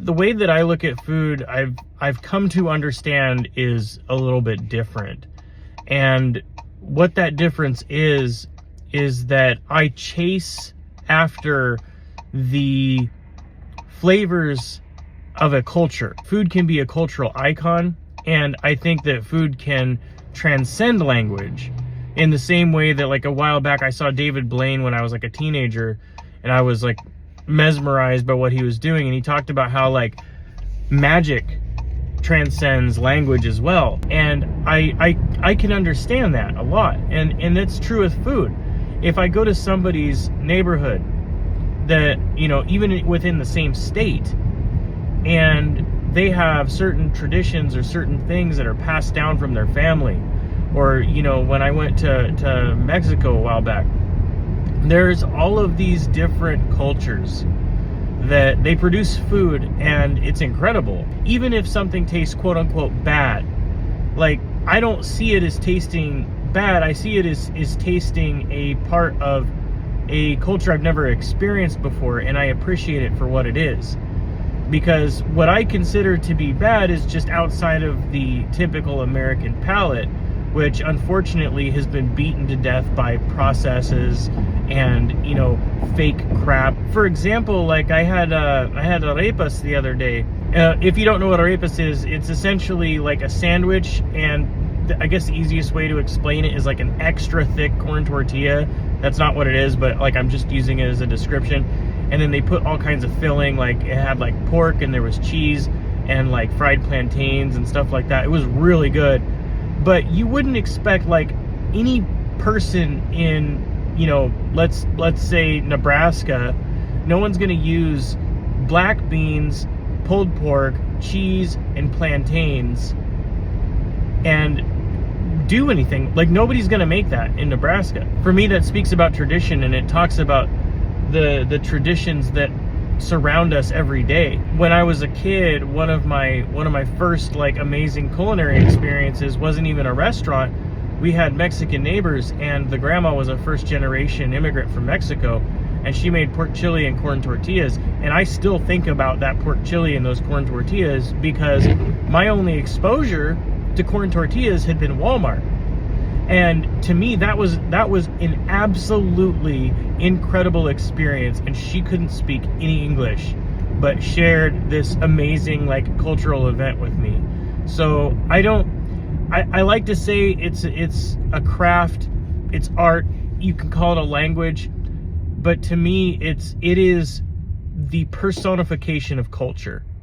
The way that I look at food, I've come to understand is a little bit different. And what that difference is that I chase after the flavors of a culture. Food can be a cultural icon, and I think that food can transcend language in the same way that, like, a while back I saw David Blaine when I was like a teenager, and I was like mesmerized by what he was doing, and he talked about how like magic transcends language as well. And I can understand that a lot, and that's true with food. If I go to somebody's neighborhood that, you know, even within the same state, and they have certain traditions or certain things that are passed down from their family, or, you know, when I went to Mexico a while back, there's all of these different cultures that they produce food, and it's incredible. Even if something tastes quote unquote bad, like, I don't see it as tasting bad. I see it as tasting a part of a culture I've never experienced before, and I appreciate it for what it is. Because what I consider to be bad is just outside of the typical American palate, which unfortunately has been beaten to death by processes and, you know, fake crap. For example, like I had arepas the other day. If you don't know what arepas is, it's essentially like a sandwich, and I guess the easiest way to explain it is like an extra thick corn tortilla. That's not what it is, but like I'm just using it as a description. And then they put all kinds of filling, like it had like pork, and there was cheese and like fried plantains and stuff like that. It was really good. But you wouldn't expect like any person in, you know, let's say Nebraska, no one's gonna use black beans, pulled pork, cheese, and plantains and do anything. Like, nobody's gonna make that in Nebraska. For me, that speaks about tradition, and it talks about the traditions that surround us every day. When I was a kid, one of my first like amazing culinary experiences wasn't even a restaurant. We had Mexican neighbors, and the grandma was a first generation immigrant from Mexico, and she made pork chili and corn tortillas. And I still think about that pork chili and those corn tortillas because my only exposure to corn tortillas had been Walmart. And to me, that was an absolutely incredible experience. And she couldn't speak any English, but shared this amazing like cultural event with me. So I like to say it's a craft, it's art. You can call it a language, but to me, it is the personification of culture.